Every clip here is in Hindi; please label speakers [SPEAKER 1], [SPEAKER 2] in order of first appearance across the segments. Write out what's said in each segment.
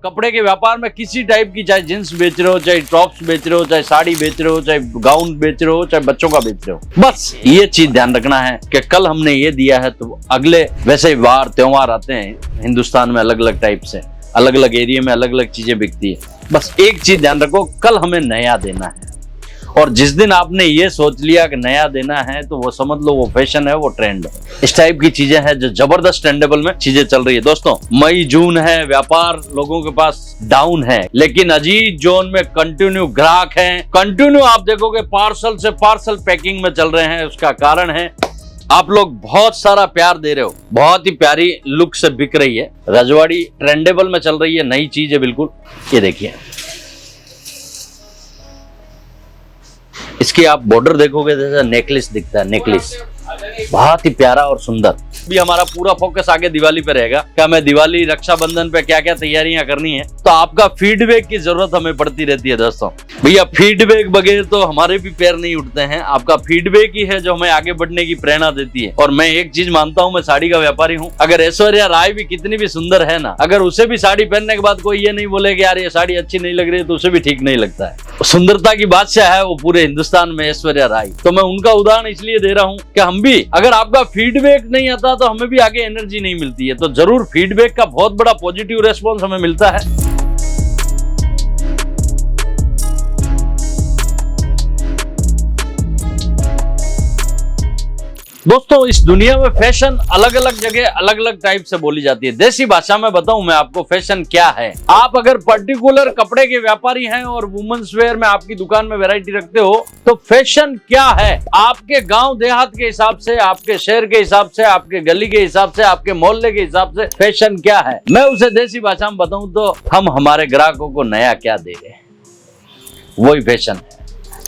[SPEAKER 1] कपड़े के व्यापार में किसी टाइप की, चाहे जींस बेच रहे हो, चाहे टॉप्स बेच रहे हो, चाहे साड़ी बेच रहे हो, चाहे गाउन बेच रहे हो, चाहे बच्चों का बेच रहे हो, बस ये चीज ध्यान रखना है कि कल हमने ये दिया है तो अगले वैसे वार त्योहार आते हैं हिंदुस्तान में, अलग अलग टाइप से, अलग अलग एरिया में अलग अलग चीजें बिकती है। बस एक चीज ध्यान रखो, कल हमें नया देना है, और जिस दिन आपने ये सोच लिया कि नया देना है तो वो समझ लो वो फैशन है, वो ट्रेंड है। इस टाइप की चीजें हैं जो जबरदस्त ट्रेंडेबल में चीजें चल रही है। दोस्तों मई जून है, व्यापार लोगों के पास डाउन है, लेकिन अजीज जोन में कंटिन्यू ग्राहक हैं, कंटिन्यू आप देखोगे पार्सल से पार्सल पैकिंग में चल रहे हैं। उसका कारण है आप लोग बहुत सारा प्यार दे रहे हो, बहुत ही प्यारी लुक से बिक रही है। रजवाड़ी ट्रेंडेबल में चल रही है, नई चीज है बिल्कुल। ये देखिए, इसकी आप बॉर्डर देखोगे जैसा नेकलेस दिखता है, नेकलेस बहुत ही प्यारा और सुंदर। भी हमारा पूरा फोकस आगे दिवाली पे रहेगा कि हमें दिवाली रक्षाबंधन पे क्या क्या तैयारियां करनी है, तो आपका फीडबैक की जरूरत हमें पड़ती रहती है। दोस्तों भैया फीडबैक बगैर तो हमारे भी पैर नहीं उठते हैं, आपका फीडबैक ही है जो हमें आगे बढ़ने की प्रेरणा देती है। और मैं एक चीज मानता हूँ, मैं साड़ी का व्यापारी हूँ, अगर ऐश्वर्या राय भी कितनी भी सुंदर है ना, अगर उसे भी साड़ी पहनने के बाद कोई ये नहीं बोले कि यार ये साड़ी अच्छी नहीं लग रही है, तो उसे भी ठीक नहीं लगता है। सुंदरता की बादशाह है वो पूरे हिंदुस्तान में ऐश्वर्या राय। तो मैं उनका उदाहरण इसलिए दे रहा हूँ कि हम भी, अगर आपका फीडबैक नहीं आता तो हमें भी आगे एनर्जी नहीं मिलती है। तो जरूर फीडबैक का बहुत बड़ा पॉजिटिव रेस्पॉन्स हमें मिलता है। दोस्तों इस दुनिया में फैशन अलग अलग जगह अलग अलग टाइप से बोली जाती है। देसी भाषा में बताऊं मैं आपको फैशन क्या है। आप अगर पर्टिकुलर कपड़े के व्यापारी हैं और वुमेन्स वेयर में आपकी दुकान में वैरायटी रखते हो, तो फैशन क्या है आपके गांव देहात के हिसाब से, आपके शहर के हिसाब से, आपके गली के हिसाब से, आपके मोहल्ले के हिसाब से फैशन क्या है, मैं उसे देसी भाषा में बताऊं तो हम हमारे ग्राहकों को नया क्या दे रहे हैं, वही फैशन है।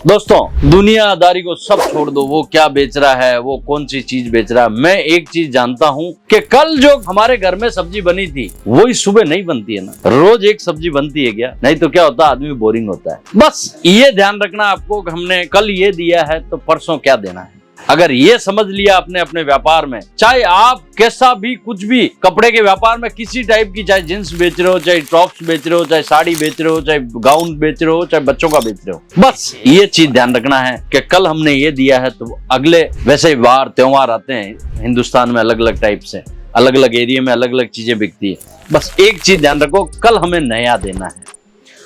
[SPEAKER 1] दोस्तों दुनियादारी को सब छोड़ दो, वो क्या बेच रहा है, वो कौन सी चीज बेच रहा है। मैं एक चीज जानता हूँ कि कल जो हमारे घर में सब्जी बनी थी वही सुबह नहीं बनती है ना, रोज एक सब्जी बनती है क्या? नहीं तो क्या होता है, आदमी बोरिंग होता है। बस ये ध्यान रखना आपको कि हमने कल ये दिया है तो परसों क्या देना है। अगर ये समझ लिया अपने अपने व्यापार में, चाहे आप कैसा भी कुछ भी कपड़े के व्यापार में किसी टाइप की, चाहे जींस बेच रहे हो, चाहे टॉप्स बेच रहे हो, चाहे साड़ी बेच रहे हो, चाहे गाउन बेच रहे हो, चाहे बच्चों का बेच रहे हो, बस ये चीज ध्यान रखना है कि कल हमने ये दिया है तो अगले वैसे वार त्योहार आते हैं हिंदुस्तान में, अलग अलग टाइप से, अलग अलग एरिया में अलग अलग चीजें बिकती है। बस एक चीज ध्यान रखो, कल हमें नया देना है,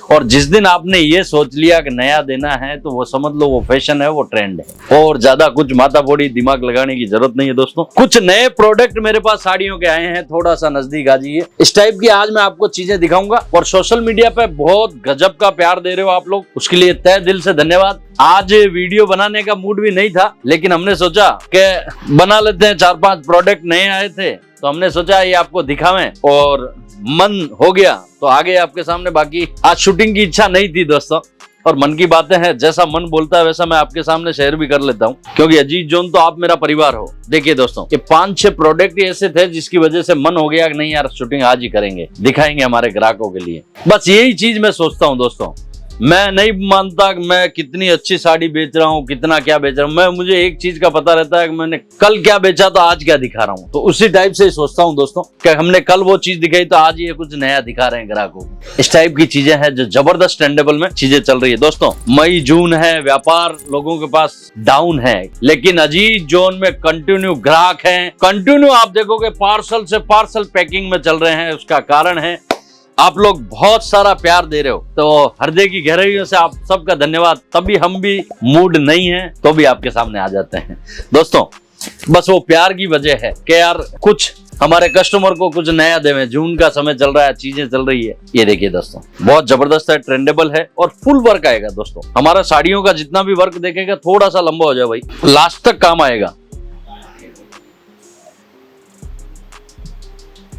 [SPEAKER 1] और जिस दिन आपने ये सोच लिया कि नया देना है तो वो समझ लो वो फैशन है, वो ट्रेंड है। और ज्यादा कुछ माथा फोड़ी दिमाग लगाने की जरूरत नहीं है। दोस्तों कुछ नए प्रोडक्ट मेरे पास साड़ियों के आए हैं, थोड़ा सा नजदीक आ जाइए। इस टाइप की आज मैं आपको चीजें दिखाऊंगा, और सोशल मीडिया पे बहुत गजब का प्यार दे रहे हो आप लोग, उसके लिए तहे दिल से धन्यवाद। आज वीडियो बनाने का मूड भी नहीं था, लेकिन हमने सोचा कि बना लेते हैं। 4-5 प्रोडक्ट नए आए थे तो हमने सोचा ये आपको दिखावें, और मन हो गया तो आगे आपके सामने। बाकी आज शूटिंग की इच्छा नहीं थी दोस्तों, और मन की बातें हैं, जैसा मन बोलता है वैसा मैं आपके सामने शेयर भी कर लेता हूं, क्योंकि अजीज जोन तो आप मेरा परिवार हो। देखिए दोस्तों, ये 5-6 प्रोडक्ट ऐसे थे जिसकी वजह से मन हो गया कि नहीं यार शूटिंग आज ही करेंगे, दिखाएंगे हमारे ग्राहकों के लिए। बस यही चीज मैं सोचता हूँ दोस्तों। मैं नहीं मानता कि मैं कितनी अच्छी साड़ी बेच रहा हूँ, कितना क्या बेच रहा हूँ। मैं मुझे एक चीज का पता रहता है कि मैंने कल क्या बेचा तो आज क्या दिखा रहा हूँ, तो उसी टाइप से सोचता हूँ दोस्तों कि हमने कल वो चीज दिखाई तो आज ये कुछ नया दिखा रहे हैं ग्राहकों को। इस टाइप की चीजें हैं जो जबरदस्त ट्रेंडेबल में चीजें चल रही है। दोस्तों मई जून है, व्यापार लोगों के पास डाउन है, लेकिन अजीज जोन में कंटिन्यू ग्राहक हैं, कंटिन्यू आप देखोगे पार्सल से पार्सल पैकिंग में चल रहे हैं। उसका कारण है आप लोग बहुत सारा प्यार दे रहे हो, तो हृदय की गहराइयों से आप सबका धन्यवाद। तभी हम भी मूड नहीं है तो भी आपके सामने आ जाते हैं दोस्तों। बस वो प्यार की वजह है कि यार कुछ हमारे कस्टमर को कुछ नया देवें। जून का समय चल रहा है, चीजें चल रही है। ये देखिए दोस्तों, बहुत जबरदस्त है, ट्रेंडेबल है, और फुल वर्क आएगा दोस्तों। हमारा साड़ियों का जितना भी वर्क देखेगा थोड़ा सा लंबा हो जाए भाई, लास्ट तक काम आएगा।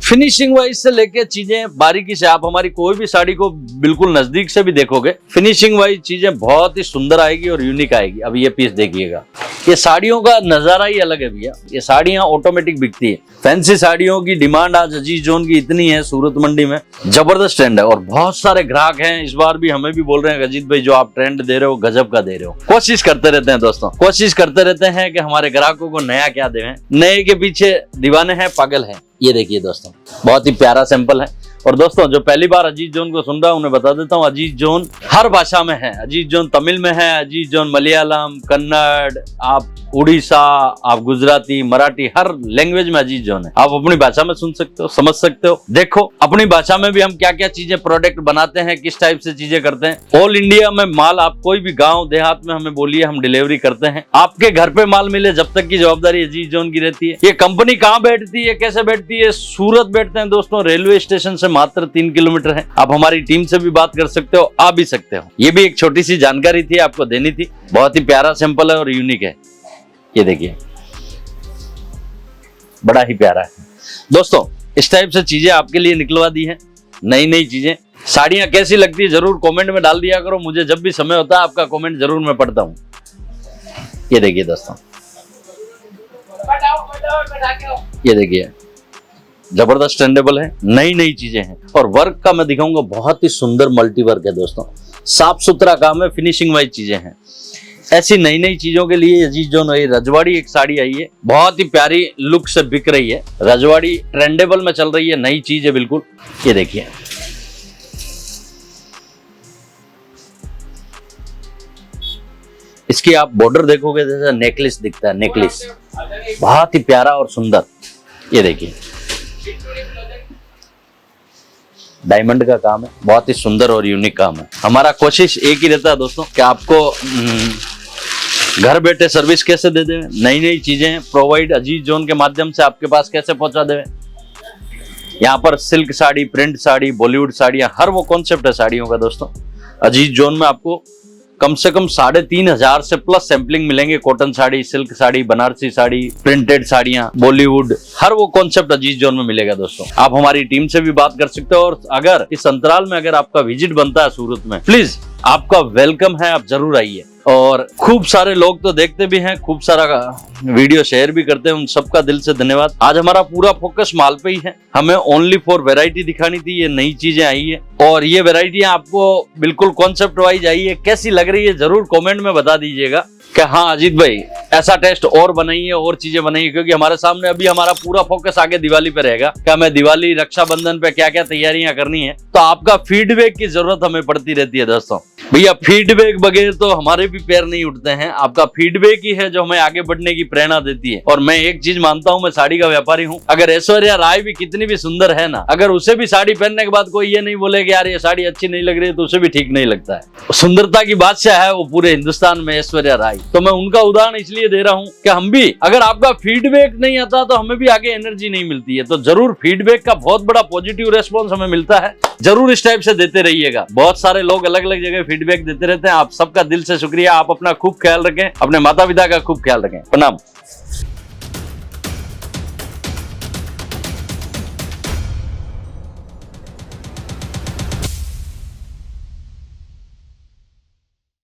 [SPEAKER 1] फिनिशिंग वाइज से लेके चीजें बारीकी से, आप हमारी कोई भी साड़ी को बिल्कुल नजदीक से भी देखोगे, फिनिशिंग वाइज चीजें बहुत ही सुंदर आएगी और यूनिक आएगी। अब ये पीस देखिएगा, ये साड़ियों का नजारा ही अलग है भैया। ये साड़ियां ऑटोमेटिक बिकती है। फैंसी साड़ियों की डिमांड आज अजीज जोन की इतनी है सूरत मंडी में, जबरदस्त ट्रेंड है, और बहुत सारे ग्राहक हैं। इस बार भी हमें भी बोल रहे हैं अजीत भाई जो आप ट्रेंड दे रहे हो गजब का दे रहे हो। कोशिश करते रहते हैं दोस्तों, कोशिश करते रहते हैं कि हमारे ग्राहकों को नया क्या दें। नए के पीछे दीवाने हैं, पागल हैं, ये देखिए दोस्तों, बहुत ही प्यारा सैंपल है। और दोस्तों जो पहली बार अजीज जोन को सुन रहा है उन्हें बता देता हूँ, अजीज जोन हर भाषा में है। अजीज जोन तमिल में है, अजीज जोन मलयालम, कन्नड़, आप उड़ीसा, आप गुजराती, मराठी, हर लैंग्वेज में अजीज जोन है। आप अपनी भाषा में सुन सकते हो, समझ सकते हो। देखो अपनी भाषा में भी हम क्या क्या चीजें प्रोडक्ट बनाते हैं, किस टाइप से चीजें करते हैं। ऑल इंडिया में माल, आप कोई भी गाँव देहात में हमें बोलिए, हम डिलीवरी करते हैं। आपके घर पे माल मिले जब तक की जवाबदारी अजीज जोन की रहती है। ये कंपनी कहाँ बैठती है, कैसे बैठती है? सूरत बैठते हैं दोस्तों, रेलवे स्टेशन से मात्र 3 किलोमीटर है। आप हमारी टीम से भी बात कर सकते हो, आ भी सकते हो। ये भी एक छोटी सी जानकारी थी, आपको देनी थी। बहुत ही प्यारा सैंपल है और यूनिक है। ये देखिए बड़ा ही प्यारा है दोस्तों। इस टाइप से चीजें आपके लिए निकलवा दी हैं, नई नई चीजें। साड़ियां कैसी लगती है जरूर कमेंट में डाल दिया करो, मुझे जब भी समय होता है आपका कमेंट जरूर मैं पढ़ता हूं। ये देखिए दोस्तों, ये देखिए जबरदस्त स्टैंडेबल है, नई नई चीजें हैं। और वर्क का मैं दिखाऊंगा, बहुत ही सुंदर मल्टी वर्क है दोस्तों, साफ सुथरा काम है, फिनिशिंग वाइज चीजें हैं। ऐसी नई नई चीजों के लिए अजीज जोन, रजवाड़ी एक साड़ी आई है, बहुत ही प्यारी लुक से बिक रही है। रजवाड़ी ट्रेंडेबल में चल रही है, नई चीज है बिल्कुल। ये देखिए इसकी आप बॉर्डर देखोगे जैसा नेकलेस दिखता है, नेकलेस बहुत ही प्यारा और सुंदर। ये देखिए डायमंड का काम है, बहुत ही सुंदर और यूनिक काम है। हमारा कोशिश एक ही रहता है दोस्तों कि आपको घर बैठे सर्विस कैसे दे दें, नई नई चीजें प्रोवाइड अजीज जोन के माध्यम से आपके पास कैसे पहुंचा दें। यहाँ पर सिल्क साड़ी, प्रिंट साड़ी, बॉलीवुड साड़ियां, हर वो कॉन्सेप्ट है साड़ियों का दोस्तों। अजीज जोन में आपको कम से कम 3,500 से प्लस सैंपलिंग मिलेंगे। Cotton sari, silk sari, Banarasi sari, printed साड़ियां, बॉलीवुड, हर वो कॉन्सेप्ट अजीज जोन में मिलेगा दोस्तों। आप हमारी टीम से भी बात कर सकते हो। और अगर इस अंतराल में अगर आपका विजिट बनता है सूरत में, प्लीज आपका वेलकम है, आप जरूर आइए। और खूब सारे लोग तो देखते भी हैं, खूब सारा वीडियो शेयर भी करते हैं, उन सबका दिल से धन्यवाद। आज हमारा पूरा फोकस माल पे ही है, हमें ओनली फॉर वैरायटी दिखानी थी। ये नई चीजें आई है और ये वैरायटियां आपको बिल्कुल कॉन्सेप्ट वाइज आई है। कैसी लग रही है जरूर कमेंट में बता दीजिएगा कि हाँ अजीत भाई ऐसा टेस्ट और बनाइए, और चीजें बनाइए। क्योंकि हमारे सामने अभी हमारा पूरा फोकस आगे दिवाली पे रहेगा कि हमें दिवाली, रक्षाबंधन पे क्या क्या तैयारियां करनी है। तो आपका फीडबैक की जरूरत हमें पड़ती रहती है दोस्तों। भैया फीडबैक बगैर तो हमारे भी पैर नहीं उठते हैं। आपका फीडबैक ही है जो हमें आगे बढ़ने की प्रेरणा देती है। और मैं एक चीज मानता हूँ, मैं साड़ी का व्यापारी हूँ। अगर ऐश्वर्या राय भी कितनी भी सुंदर है ना, अगर उसे भी साड़ी पहनने के बाद कोई ये नहीं बोले कि यार ये साड़ी अच्छी नहीं लग रही है, तो उसे भी ठीक नहीं लगता है। सुंदरता की बादशाह है वो पूरे हिंदुस्तान में ऐश्वर्या राय। तो मैं उनका उदाहरण इसलिए दे रहा हूँ कि हम भी, अगर आपका फीडबैक नहीं आता तो हमें भी आगे एनर्जी नहीं मिलती है। तो जरूर फीडबैक का बहुत बड़ा पॉजिटिव रेस्पॉन्स हमें मिलता है, जरूर इस टाइप से देते रहिएगा। बहुत सारे लोग अलग अलग जगह फीडबैक देते रहते हैं, आप सबका दिल से शुक्रिया। आप अपना खूब ख्याल रखें, अपने माता पिता का खूब ख्याल रखें। प्रणाम।